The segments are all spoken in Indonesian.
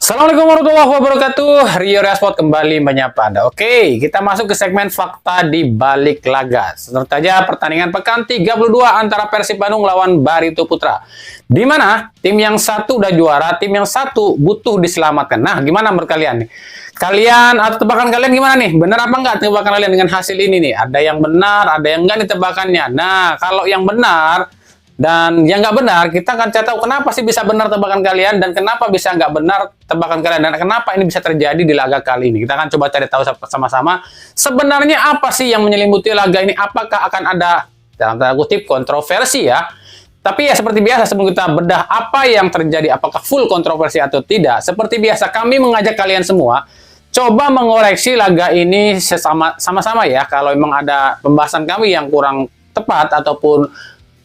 Assalamualaikum warahmatullahi wabarakatuh. Rio Resport kembali menyapa Anda. Oke, kita masuk ke segmen fakta di balik laga. Seperti saja pertandingan pekan 32 antara Persib Bandung lawan Barito Putra. Di mana tim yang satu udah juara, tim yang satu butuh diselamatkan. Nah, gimana menurut kalian nih? Kalian atau tebakan kalian gimana nih? Benar apa enggak tebakan kalian dengan hasil ini nih? Ada yang benar, ada yang enggak nih tebakannya. Nah, kalau yang benar dan yang nggak benar, kita akan cari tahu kenapa sih bisa benar tebakan kalian dan kenapa bisa nggak benar tebakan kalian dan kenapa ini bisa terjadi di laga kali ini. Kita akan coba cari tahu sama-sama sebenarnya apa sih yang menyelimuti laga ini. Apakah akan ada dalam tanda kutip kontroversi ya? Tapi ya seperti biasa sebelum kita bedah apa yang terjadi, apakah full kontroversi atau tidak. Seperti biasa kami mengajak kalian semua coba mengoreksi laga ini sama-sama ya. Kalau memang ada pembahasan kami yang kurang tepat ataupun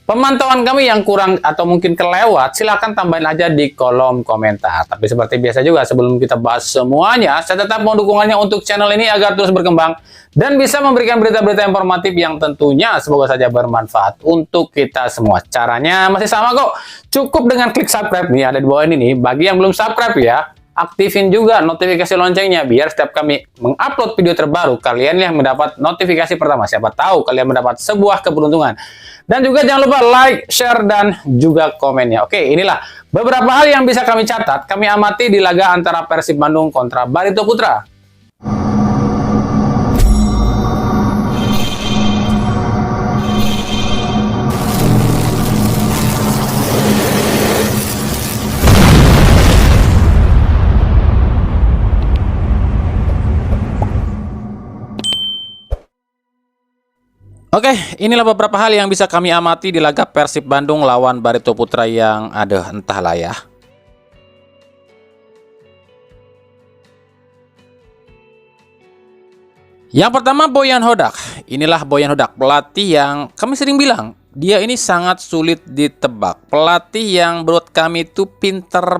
pemantauan kami yang kurang atau mungkin kelewat, silahkan tambahin aja di kolom komentar. Tapi seperti biasa juga, sebelum kita bahas semuanya, saya tetap mau dukungannya untuk channel ini agar terus berkembang dan bisa memberikan berita-berita informatif yang tentunya semoga saja bermanfaat untuk kita semua. Caranya masih sama kok, cukup dengan klik subscribe nih, ada di bawah ini nih. Bagi yang belum subscribe ya, aktifin juga notifikasi loncengnya biar setiap kami mengupload video terbaru kalian yang mendapat notifikasi pertama. Siapa tahu kalian mendapat sebuah keberuntungan. Dan juga jangan lupa like, share, dan juga komennya. Oke, inilah beberapa hal yang bisa kami catat, kami amati di laga antara Persib Bandung kontra Barito Putra. Oke, inilah beberapa hal yang bisa kami amati di laga Persib Bandung lawan Barito Putra yang ada entahlah ya. Yang pertama Boyan Hodak. Inilah Boyan Hodak, pelatih yang kami sering bilang dia ini sangat sulit ditebak. Pelatih yang menurut kami itu pinter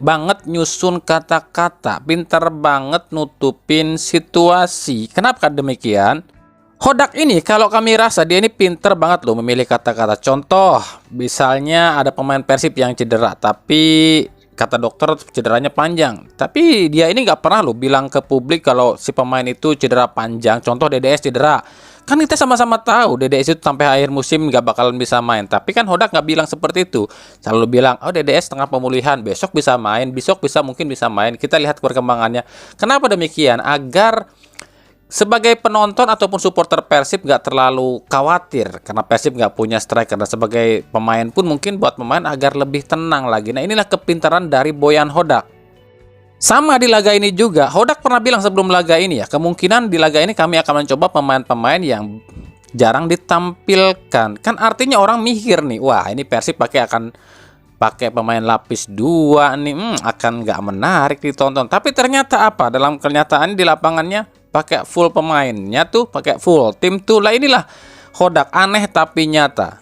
banget nyusun kata-kata, pinter banget nutupin situasi. Kenapa demikian? Hodak ini kalau kami rasa dia ini pinter banget loh memilih kata-kata. Contoh, misalnya ada pemain Persib yang cedera, tapi kata dokter cederanya panjang. Tapi dia ini nggak pernah loh bilang ke publik kalau si pemain itu cedera panjang. Contoh DDS cedera. Kan kita sama-sama tahu DDS itu sampai akhir musim nggak bakalan bisa main. Tapi kan Hodak nggak bilang seperti itu. Selalu bilang, oh DDS tengah pemulihan, besok bisa main, besok mungkin bisa main. Kita lihat perkembangannya. Kenapa demikian? Agar sebagai penonton ataupun supporter Persib nggak terlalu khawatir karena Persib nggak punya striker, dan sebagai pemain pun mungkin buat pemain agar lebih tenang lagi. Nah, inilah kepintaran dari Boyan Hodak. Sama di laga ini juga, Hodak pernah bilang sebelum laga ini ya, kemungkinan di laga ini kami akan mencoba pemain-pemain yang jarang ditampilkan. Kan artinya orang mikir nih, wah ini Persib akan pakai pemain lapis 2 nih, akan nggak menarik ditonton. Tapi ternyata apa? Dalam kenyataan di lapangannya pakai full pemainnya tuh, pakai full tim tuh. Lah inilah Hodak, aneh tapi nyata.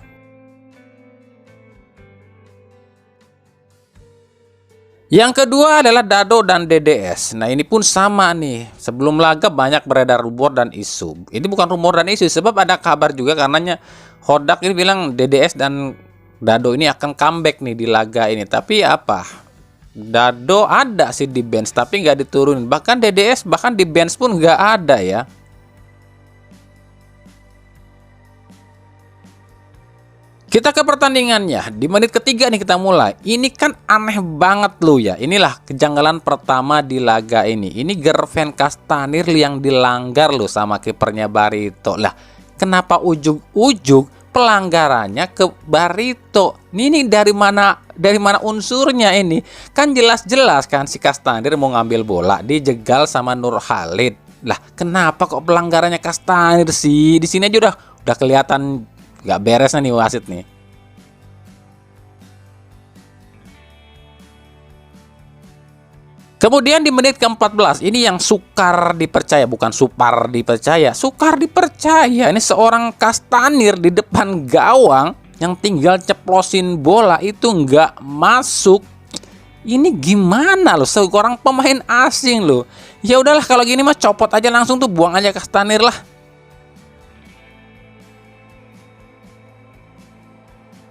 Yang kedua adalah Dado dan DDS. Nah ini pun sama nih. Sebelum laga banyak beredar rumor dan isu. Ini bukan rumor dan isu, sebab ada kabar juga karenanya Hodak ini bilang DDS dan Dado ini akan comeback nih di laga ini. Tapi apa? Dado ada sih di bench tapi nggak diturunin, bahkan DDS bahkan di bench pun nggak ada ya. Kita ke pertandingannya. Di menit ketiga nih kita mulai. Ini kan aneh banget loh ya. Inilah kejanggalan pertama di laga ini. Ini Gerven Castanir yang dilanggar loh sama kipernya Barito. Lah kenapa ujug-ujug pelanggarannya ke Barito? Ini dari mana unsurnya ini? Kan jelas-jelas kan si Castanir mau ngambil bola dijegal sama Nur Khalid. Lah kenapa kok pelanggarannya Castanir sih? Di sini aja udah kelihatan nggak beresnya nih wasit nih. Kemudian di menit ke-14 ini yang sukar dipercaya, bukan supar dipercaya, sukar dipercaya. Ini seorang Castanir di depan gawang yang tinggal ceplosin bola itu nggak masuk. Ini gimana loh, seorang pemain asing loh. Ya udahlah kalau gini mah copot aja langsung tuh, buang aja Castanir lah.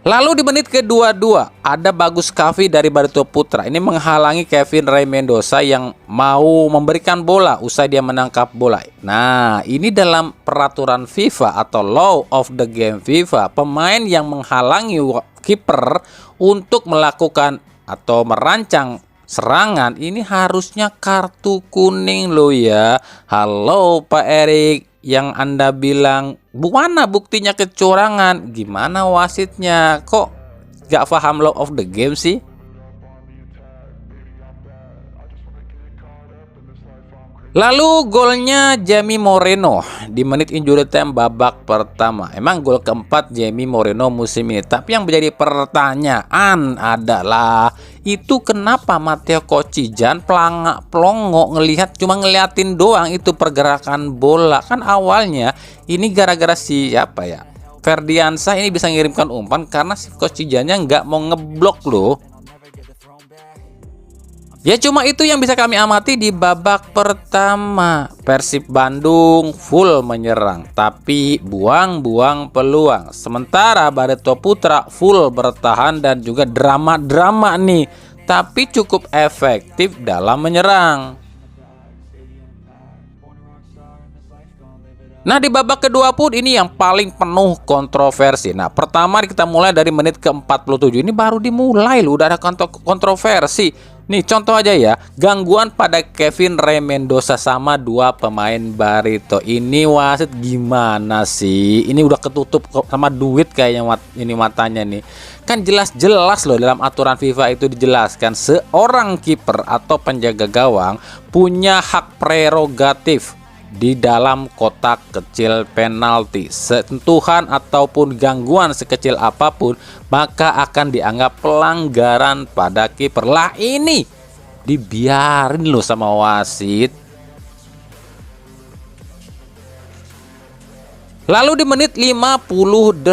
Lalu di menit ke-22 ada Bagus Kavi dari Barito Putra. Ini menghalangi Kevin Ray Mendoza yang mau memberikan bola usai dia menangkap bola. Nah, ini dalam peraturan FIFA atau law of the game FIFA, pemain yang menghalangi kiper untuk melakukan atau merancang serangan ini harusnya kartu kuning loh ya. Halo Pak Erik, yang Anda bilang mana buktinya kecurangan, gimana wasitnya, kok gak paham law of the game sih? Lalu golnya Jamie Moreno di menit injury time babak pertama. Emang gol keempat Jamie Moreno musim ini. Tapi yang menjadi pertanyaan adalah itu kenapa Matteo Kocijan pelongo ngelihat, cuma ngeliatin doang itu pergerakan bola. Kan awalnya ini gara-gara siapa ya, Ferdiansyah ini bisa ngirimkan umpan karena si Kocijannya nggak mau ngeblok loh. Ya cuma itu yang bisa kami amati di babak pertama. Persib Bandung full menyerang tapi buang-buang peluang. Sementara Barito Putra full bertahan dan juga drama-drama nih, tapi cukup efektif dalam menyerang. Nah di babak kedua pun ini yang paling penuh kontroversi. Nah pertama kita mulai dari menit ke-47. Ini baru dimulai loh udah ada kontroversi. Nih contoh aja ya, gangguan pada Kevin Ray Mendoza sama dua pemain Barito. Ini wasit gimana sih? Ini udah ketutup sama duit kayaknya ini matanya nih. Kan jelas-jelas loh dalam aturan FIFA itu dijelaskan seorang kiper atau penjaga gawang punya hak prerogatif di dalam kotak kecil penalti. Sentuhan ataupun gangguan sekecil apapun maka akan dianggap pelanggaran pada kiper. Lah ini dibiarin loh sama wasit. Lalu di menit 58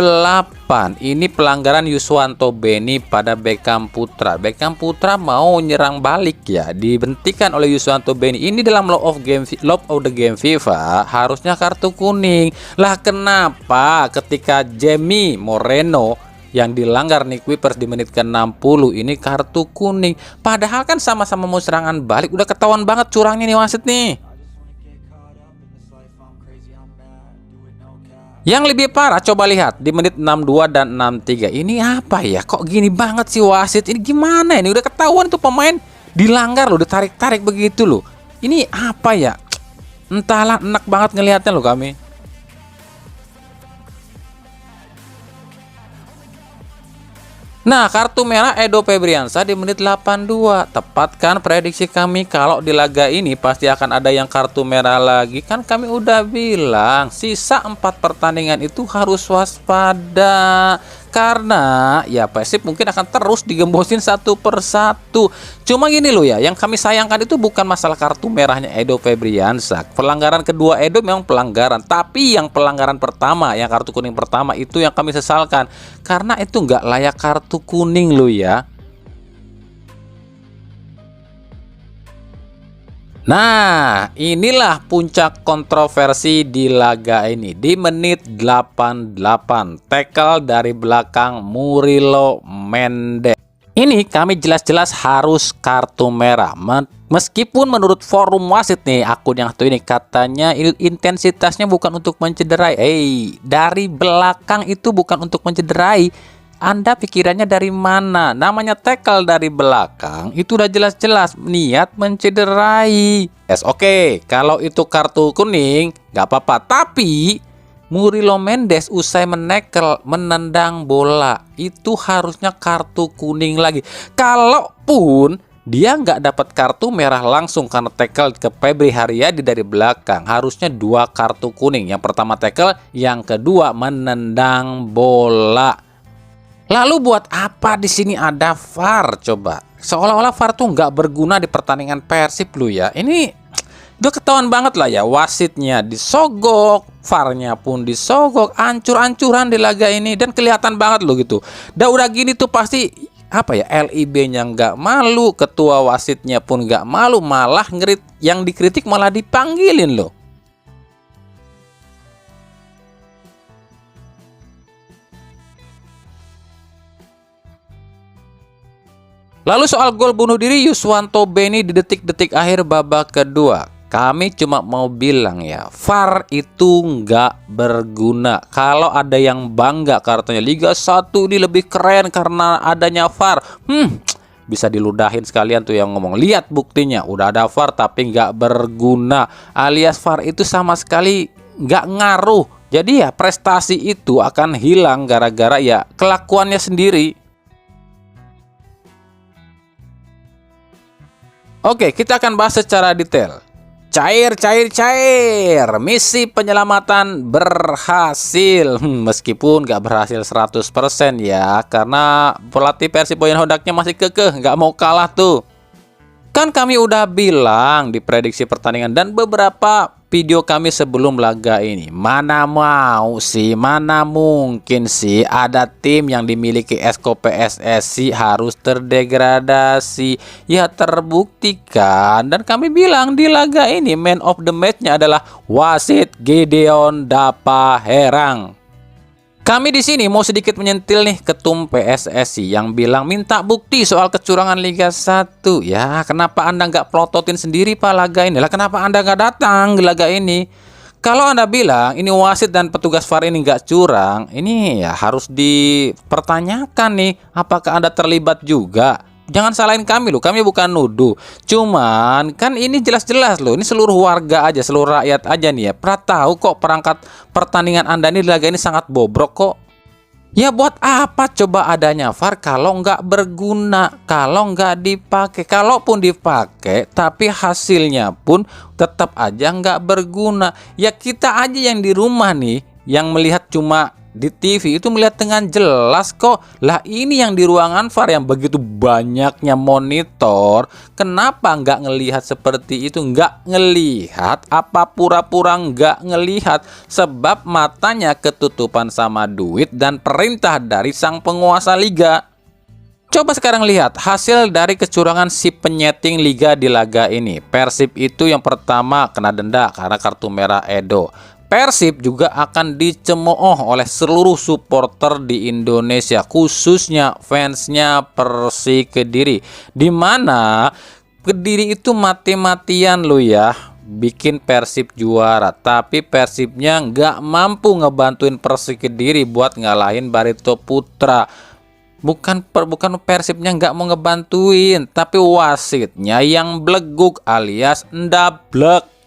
ini pelanggaran Yuswanto Beni pada Beckham Putra. Beckham Putra mau nyerang balik ya, dibentikan oleh Yuswanto Beni. Ini dalam law of the game FIFA harusnya kartu kuning. Lah kenapa ketika Jamie Moreno yang dilanggar Nick Wipers di menit ke-60 ini kartu kuning? Padahal kan sama-sama mau serangan balik, udah ketahuan banget curangnya nih wasit nih. Yang lebih parah coba lihat di menit 62 dan 63. Ini apa ya? Kok gini banget sih wasit? Ini gimana ini? Udah ketahuan tuh pemain dilanggar loh, ditarik-tarik begitu loh. Ini apa ya? Entahlah, enak banget ngelihatnya loh kami. Nah, kartu merah Edo Febriansyah di menit 82. Tepat kan prediksi kami kalau di laga ini pasti akan ada yang kartu merah lagi. Kan kami udah bilang sisa 4 pertandingan itu harus waspada. Karena ya Persib mungkin akan terus digembosin satu persatu. Cuma gini loh ya, yang kami sayangkan itu bukan masalah kartu merahnya Edo Febriansyah. Pelanggaran kedua Edo memang pelanggaran, tapi yang pelanggaran pertama, yang kartu kuning pertama itu yang kami sesalkan. Karena itu nggak layak kartu kuning loh ya. Nah, inilah puncak kontroversi di laga ini. Di menit 88, tackle dari belakang Murilo Mendes. Ini kami jelas-jelas harus kartu merah. Meskipun menurut forum wasit nih, akun yang satu ini katanya intensitasnya bukan untuk mencederai. Dari belakang itu bukan untuk mencederai. Anda pikirannya dari mana? Namanya tackle dari belakang itu udah jelas-jelas niat mencederai. Oke, kalau itu kartu kuning nggak apa-apa. Tapi Murilo Mendes usai menendang bola itu harusnya kartu kuning lagi. Kalaupun dia nggak dapat kartu merah langsung karena tackle ke Febri Haryadi dari belakang, harusnya 2 kartu kuning. Yang pertama tackle, yang kedua menendang bola. Lalu buat apa di sini ada VAR coba? Seolah-olah VAR tuh nggak berguna di pertandingan Persib lu ya. Ini udah ketahuan banget lah ya, wasitnya disogok, VAR-nya pun disogok, ancur-ancuran di laga ini dan kelihatan banget loh gitu. Udah gini tuh pasti apa ya, LIB-nya nggak malu, ketua wasitnya pun nggak malu, malah yang dikritik malah dipanggilin loh. Lalu soal gol bunuh diri Yuswanto Beni di detik-detik akhir babak kedua, kami cuma mau bilang ya, VAR itu nggak berguna. Kalau ada yang bangga kartunya Liga 1 ini lebih keren karena adanya VAR, bisa diludahin sekalian tuh yang ngomong. Lihat buktinya, udah ada VAR tapi nggak berguna, alias VAR itu sama sekali nggak ngaruh. Jadi ya prestasi itu akan hilang gara-gara ya kelakuannya sendiri. Oke, kita akan bahas secara detail. Cair. Misi penyelamatan berhasil. Meskipun nggak berhasil 100% ya, karena pelatih Persib Boyan Hodaknya masih kekeh, nggak mau kalah tuh. Kan kami udah bilang di prediksi pertandingan dan beberapa video kami sebelum laga ini. Mana mau sih, mana mungkin sih ada tim yang dimiliki Esko PSSI harus terdegradasi. Ya terbuktikan, dan kami bilang di laga ini man of the match-nya adalah wasit Gideon Dapa Herang. Kami di sini mau sedikit menyentil nih ketum PSSI yang bilang minta bukti soal kecurangan Liga 1. Ya, kenapa Anda nggak plototin sendiri Pak laga ini? Lah kenapa Anda nggak datang di laga ini? Kalau Anda bilang ini wasit dan petugas VAR ini nggak curang, ini ya harus dipertanyakan nih, apakah Anda terlibat juga? Jangan salahin kami loh, kami bukan nuduh. Cuman kan ini jelas-jelas loh, ini seluruh warga aja, seluruh rakyat aja nih ya. Pernah tahu kok perangkat pertandingan Anda ini di laga ini sangat bobrok kok. Ya buat apa coba adanya VAR kalau nggak berguna, kalau nggak dipakai. Kalaupun dipakai, tapi hasilnya pun tetap aja nggak berguna. Ya kita aja yang di rumah nih, yang melihat cuma di TV itu melihat dengan jelas kok. Lah ini yang di ruangan VAR yang begitu banyaknya monitor, kenapa nggak ngelihat seperti itu? Nggak ngelihat apa pura-pura nggak ngelihat? Sebab matanya ketutupan sama duit dan perintah dari sang penguasa liga. Coba sekarang lihat hasil dari kecurangan si penyeting liga di laga ini. Persib itu yang pertama kena denda karena kartu merah Edo. Persib juga akan dicemooh oleh seluruh supporter di Indonesia, khususnya fansnya Persik Kediri, dimana Kediri itu mati-matian lo ya bikin Persib juara, tapi Persibnya nggak mampu ngebantuin Persik Kediri buat ngalahin Barito Putra. Bukan Persibnya nggak mau ngebantuin, tapi wasitnya yang bleguk alias ndablek.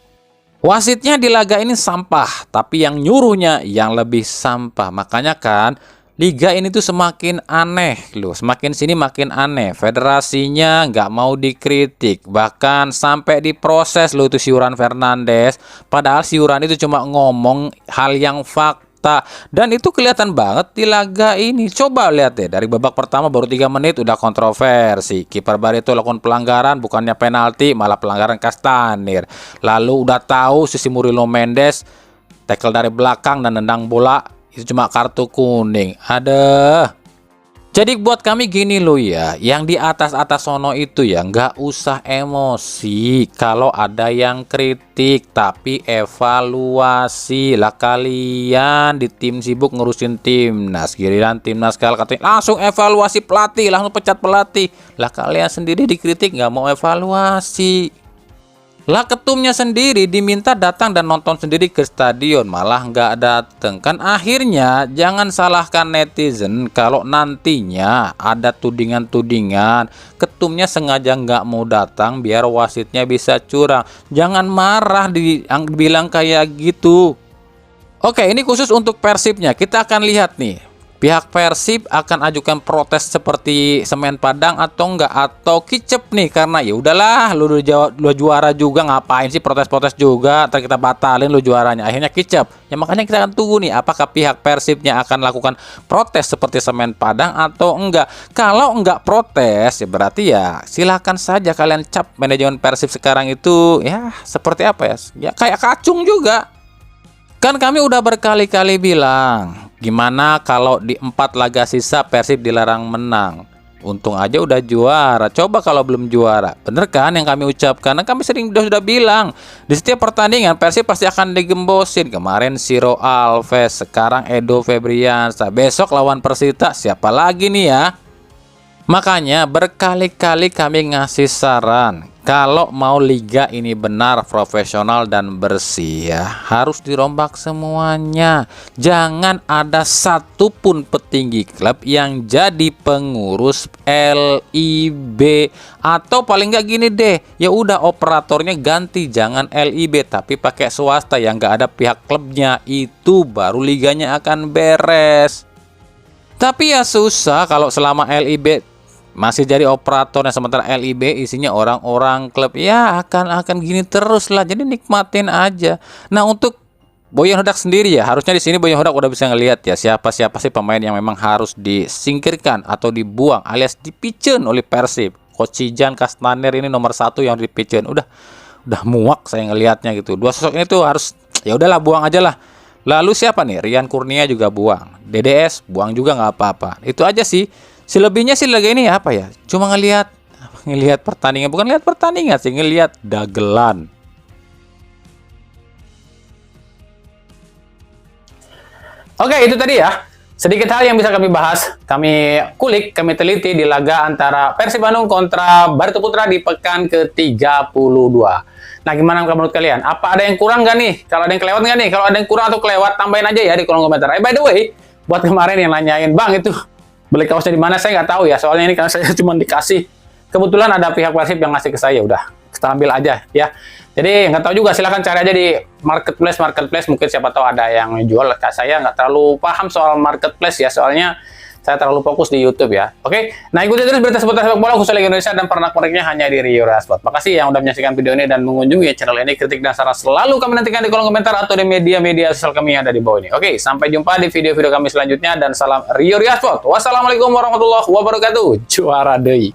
Wasitnya di laga ini sampah, tapi yang nyuruhnya yang lebih sampah. Makanya kan liga ini tuh semakin aneh loh, semakin sini makin aneh. Federasinya nggak mau dikritik, bahkan sampai diproses loh itu si Yuran Fernandes. Padahal si Yuran itu cuma ngomong hal yang fakta. Dan itu kelihatan banget di laga ini. Coba lihat deh, dari babak pertama baru 3 menit udah kontroversi. Kiper Barito lakukan pelanggaran, bukannya penalti, malah pelanggaran Castanir. Lalu udah tahu sisi Murilo Mendes tackle dari belakang dan nendang bola, itu cuma kartu kuning. Ada. Jadi buat kami gini loh ya, yang di atas-atas sono itu ya nggak usah emosi kalau ada yang kritik, tapi evaluasi lah. Kalian di tim sibuk ngurusin timnas, giliran timnas kalah katanya langsung evaluasi pelatih, langsung pecat pelatih. Lah kalian sendiri dikritik nggak mau evaluasi. Lah ketumnya sendiri diminta datang dan nonton sendiri ke stadion, malah nggak datang. Kan akhirnya jangan salahkan netizen kalau nantinya ada tudingan-tudingan ketumnya sengaja nggak mau datang biar wasitnya bisa curang. Jangan marah dibilang kayak gitu. Oke, ini khusus untuk Persibnya. Kita akan lihat nih, pihak Persib akan ajukan protes seperti Semen Padang atau enggak, atau kicep nih, karena ya udahlah lu juara juga, ngapain sih protes-protes juga, ntar kita batalin lu juaranya, akhirnya kicep. Ya makanya kita akan tunggu nih apakah pihak Persibnya akan lakukan protes seperti Semen Padang atau enggak. Kalau enggak protes ya berarti ya silahkan saja kalian cap manajemen Persib sekarang itu ya seperti apa ya, ya kayak kacung juga. Kan kami udah berkali-kali bilang, gimana kalau di 4 laga sisa Persib dilarang menang? Untung aja udah juara. Coba kalau belum juara, bener kan yang kami ucapkan? Nah, kami sering sudah bilang, di setiap pertandingan Persib pasti akan digembosin. Kemarin Ciro Alves, sekarang Edo Febriansyah, besok lawan Persita siapa lagi nih ya? Makanya berkali-kali kami ngasih saran, kalau mau liga ini benar profesional dan bersih ya, harus dirombak semuanya. Jangan ada satupun petinggi klub yang jadi pengurus LIB, atau paling nggak gini deh, ya udah operatornya ganti, jangan LIB tapi pakai swasta yang nggak ada pihak klubnya, itu baru liganya akan beres. Tapi ya susah kalau selama LIB masih jadi operatornya, sementara LIB isinya orang-orang klub, ya akan gini terus lah. Jadi nikmatin aja. Nah, untuk Boyan Hodak sendiri ya, harusnya di sini Boyan Hodak udah bisa ngelihat ya siapa sih pemain yang memang harus disingkirkan atau dibuang alias dipiceun oleh Persib. Coach Jan Kastaner ini nomor 1 yang dipiceun. Udah muak saya ngelihatnya gitu. Dua sosok ini tuh harus, ya udahlah, buang aja lah. Lalu siapa nih? Rian Kurnia juga buang. DDS buang juga nggak apa-apa. Itu aja sih. Selebihnya sih laga ini apa ya? Cuma ngelihat pertandingan, bukan lihat pertandingan sih, ngelihat dagelan. Oke, itu tadi ya. Sedikit hal yang bisa kami bahas, kami kulik, kami teliti di laga antara Persib Bandung kontra Barito Putra di pekan ke-32. Nah, gimana menurut kalian? Apa ada yang kurang nggak nih? Kalau ada yang kelewat nggak nih? Kalau ada yang kurang atau kelewat, tambahin aja ya di kolom komentar. By the way, buat kemarin yang nanyain, Bang, itu beli kaosnya di mana, saya nggak tahu ya, soalnya ini karena saya cuma dikasih, kebetulan ada pihak Persib yang ngasih ke saya, udah kita ambil aja ya. Jadi nggak tahu juga, silahkan cari aja di marketplace, mungkin siapa tahu ada yang jual. Saya nggak terlalu paham soal marketplace ya, soalnya saya terlalu fokus di YouTube ya. Oke, nah ikuti terus berita seputar sepak bola khusus Liga Indonesia dan pernak-perniknya hanya di Rio Sport. Makasih yang udah menyaksikan video ini dan mengunjungi channel ini. Kritik dan saran selalu kami nantikan di kolom komentar atau di media-media sosial kami yang ada di bawah ini. Oke, sampai jumpa di video-video kami selanjutnya dan salam Rio Sport. Wassalamualaikum warahmatullahi wabarakatuh. Juara deui.